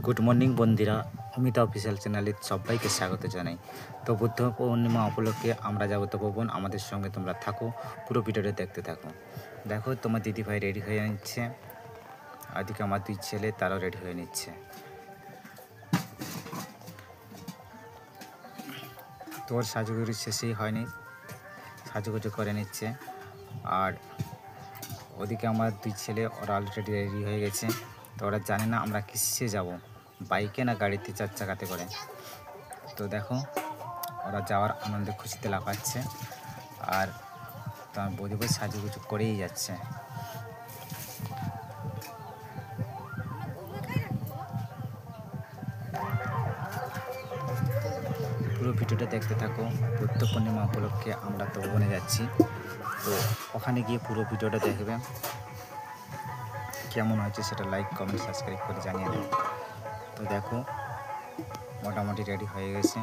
Good morning বন্ধুরা, Amita official চ্যানেলে সবাইকে স্বাগত জানাই। তো বুদ্ধ পূর্ণিমা উপলক্ষে আমরা যাব তপোবন। আমাদের সঙ্গে তোমরা থাকো, পুরো ভিডিওটা দেখতে থাকো। দেখো তোমার দিদিভাই রেডি হয়ে নিচ্ছে, ওদিকে আমার দুই ছেলে তারাও রেডি হয়ে নিচ্ছে। তোর সাজুগুজু শেষই হয়নি, সাজুগুজু করে নিচ্ছে। আর ওদিকে আমার দুই ছেলে ওরা অলরেডি রেডি হয়ে গেছে। তো ওরা জানে না আমরা কিসে যাব, বাইকে না গাড়িতে, 4 চাকাতে করে। তো দেখো ওরা যাওয়ার আনন্দে খুশিতে লাফাচ্ছে, আর তোমার বৌদি সাজুগুজু করেই যাচ্ছে। পুরো ভিডিওটা দেখতে থাকো। বুদ্ধ পূর্ণিমা উপলক্ষে আমরা তপোবনে যাচ্ছি। তো ওখানে গিয়ে পুরো ভিডিওটা দেখবে, কেমন হয়েছে সেটা লাইক কমেন্ট সাবস্ক্রাইব করে জানিয়ে দেবে। তো দেখো মোটামুটি রেডি হয়ে গেছে,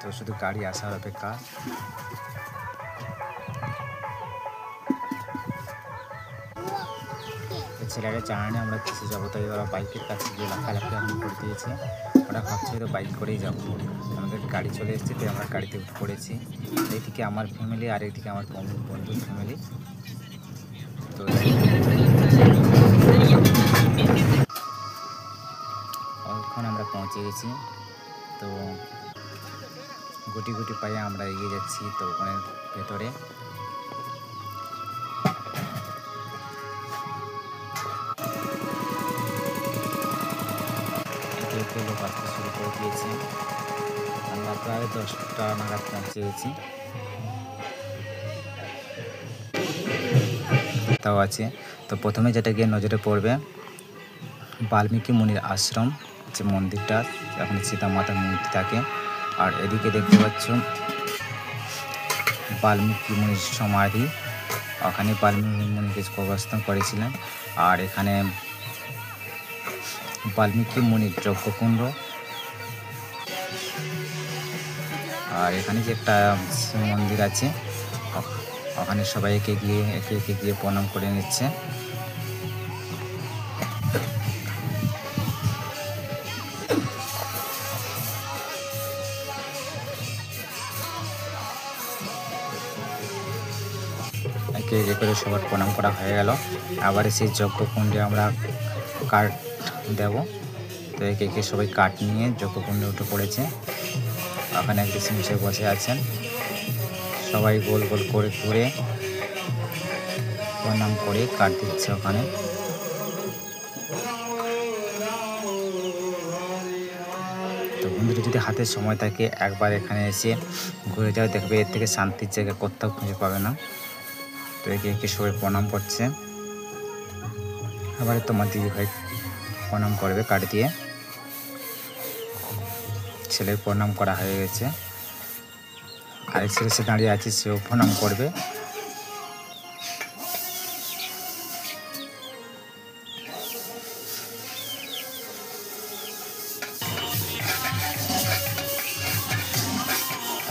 তো শুধু গাড়ি আসার অপেক্ষা। ছেলেরা জানে না আমরা কিসে যাবো, তাই ওরা বাইকের কাছে গিয়ে লাফালাফি আরম্ভ করে দিয়েছে। ওরা ভাবছে তো বাইক করেই যাবো, আমাদের গাড়ি চলে এসেছে, তাই আমরা গাড়িতে উঠে পড়েছি। এইদিকে আমার ফ্যামিলি আর এইদিকে আমার বন্ধুর ফ্যামিলি। তো এখন আমরা পৌঁছে গেছি। তো গুটি গুটি পায়ে আমরা এগিয়ে যাচ্ছি তো ওখানের ভেতরে। লোক আসতে শুরু করে দিয়েছে। আমরা প্রায় 10টা নাগাদ পৌঁছে গেছি। তাও আছে। তো প্রথমে যেটা গিয়ে নজরে পড়বে বাল্মীকি মুনির আশ্রম, যে মন্দিরটা, এখন সীতা মাতার মূর্তি থাকে। আর এদিকে দেখতে পাচ্ছ বাল্মীকি মুনির সমাধি, ওখানে বাল্মীকি মুনিকে কবরস্থান করেছিলেন। আর এখানে বাল্মীকি মুনির যজ্ঞকুণ্ড। আর এখানে যে একটা শিব মন্দির আছে, ওখানে সবাই একে একে গিয়ে প্রণাম করে নিচ্ছে। একে একে করে সবার প্রণাম করা হয়ে গেল। আবার সেই যজ্ঞকুণ্ডে আমরা কাঠ দেব। তো একে একে সবাই কাঠ নিয়ে যজ্ঞকুণ্ডে উঠে পড়েছে। ওখানে এক ঋষি বসে আছেন, সবাই গোল গোল করে ঘুরে প্রণাম করে কাঠ দিচ্ছে ওখানে। তো বন্ধুরা, যদি হাতে সময় থাকে একবার এখানে এসে ঘুরে যাও, দেখবে এর থেকে শান্তির জায়গা কোথাও খুঁজে পাবে না। তো একে একে সবাই প্রণাম করছে। আবার তোমার দিদিভাই প্রণাম করবে কাঠ দিয়ে। ছেলের প্রণাম করা হয়ে গেছে, আরেক ছেলে সে দাঁড়িয়ে আছে, সেও প্রণাম করবে।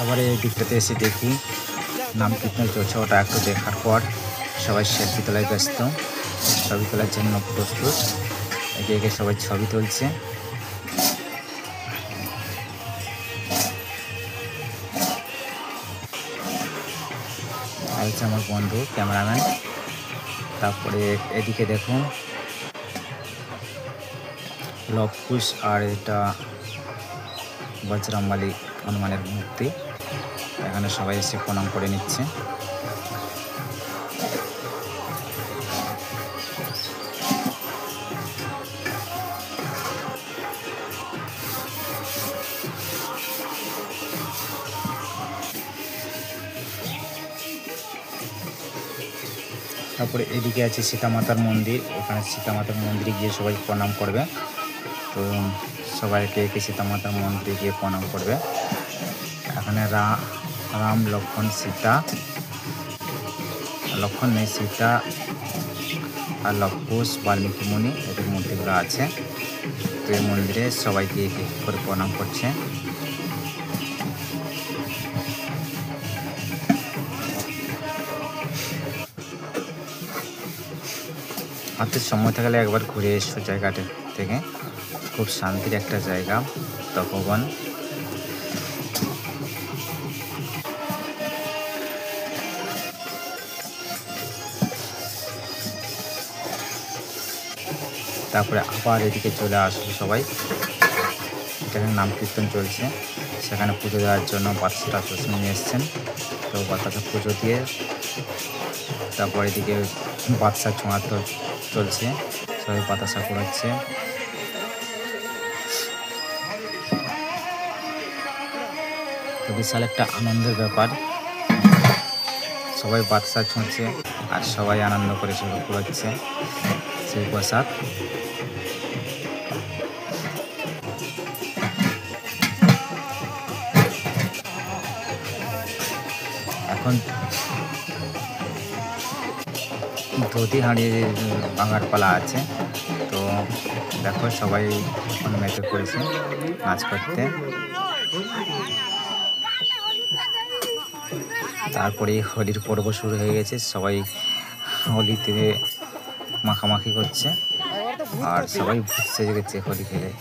আবার এই দিকটাতে এসে দেখি নাম কীর্তন চলছে, ওটা একটু দেখার পর সবাই সেলফি তোলায় ব্যস্ত, ছবি তোলার জন্য প্রস্তুত। একে একে সবাই ছবি তুলছে। আর হচ্ছে আমার বন্ধু ক্যামেরাম্যান। তারপরে এদিকে দেখুন লবকুশ, আর এটা বজরংবলী হনুমানের মূর্তি। এখানে সবাই এসে প্রণাম করে নিচ্ছে। তারপরে এদিকে আছে সীতা মাতার মন্দির, ওখানে সীতা মাতার মন্দিরে গিয়ে সবাই প্রণাম করবে। তো সবাইকে একে সীতা মাতার মন্দিরে গিয়ে প্রণাম করবে। এখানে রাম লক্ষ্মণ সীতা, লক্ষ্মণ নেই, সীতা আর লবকুশ বাল্মীকি মুনি, এদের মূর্তিগুলো আছে। তো এই মন্দিরে সবাইকে এক এক করে প্রণাম করছে। হাতে সময় থাকলে একবার ঘুরে এসো জায়গাটা থেকে। খুব শান্তির একটা জায়গা তপবন। তারপরে আবার এদিকে চলে আসলো সবাই। এখানে নাম কীর্তন চলছে, সেখানে পুজো দেওয়ার জন্য বাচ্চাটা নিয়ে এসছেন। তো বাচ্চাটা পুজো দিয়ে তারপর এদিকে বাচ্চা ছোঁয়া তো চলছে, সবাই বাতাসা করাচ্ছে। তো বিশাল একটা আনন্দের ব্যাপার, সবাই বাচ্চা ছুঁচ্ছে আর সবাই আনন্দ করে সেগুলো করাচ্ছে সেই প্রসাদ। এখন ধুতি হাঁড়িয়ে ভাঙার পালা আছে। তো দেখো সবাই এখন মেতে পড়েছে নাচ করতে। তারপরে হোলির পর্ব শুরু হয়ে গেছে, সবাই হোলিতে মাখামাখি করছে আর সবাই সেজে গেছে হোলি খেলে।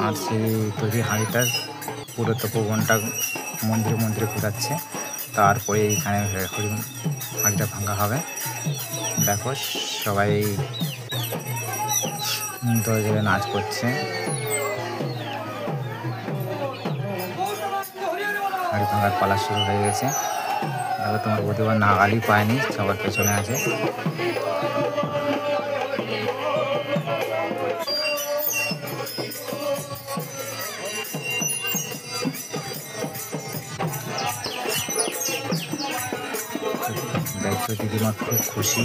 আর সেই তৈরি হাঁড়িটা পুরো তপবনটা মন্দিরে মন্দিরে ঘোরাচ্ছে। তারপরে এইখানে হরি হাঁড়িটা ভাঙা হবে। দেখো সবাই ধরে ধরে নাচ করছে। হাঁড়ি ভাঙার পালা শুরু হয়ে গেছে। দেখো তোমার প্রতিবার নাগালই পায়নি, সবার পেছনে আছে। দেখছো দিদিমা খুব খুশি।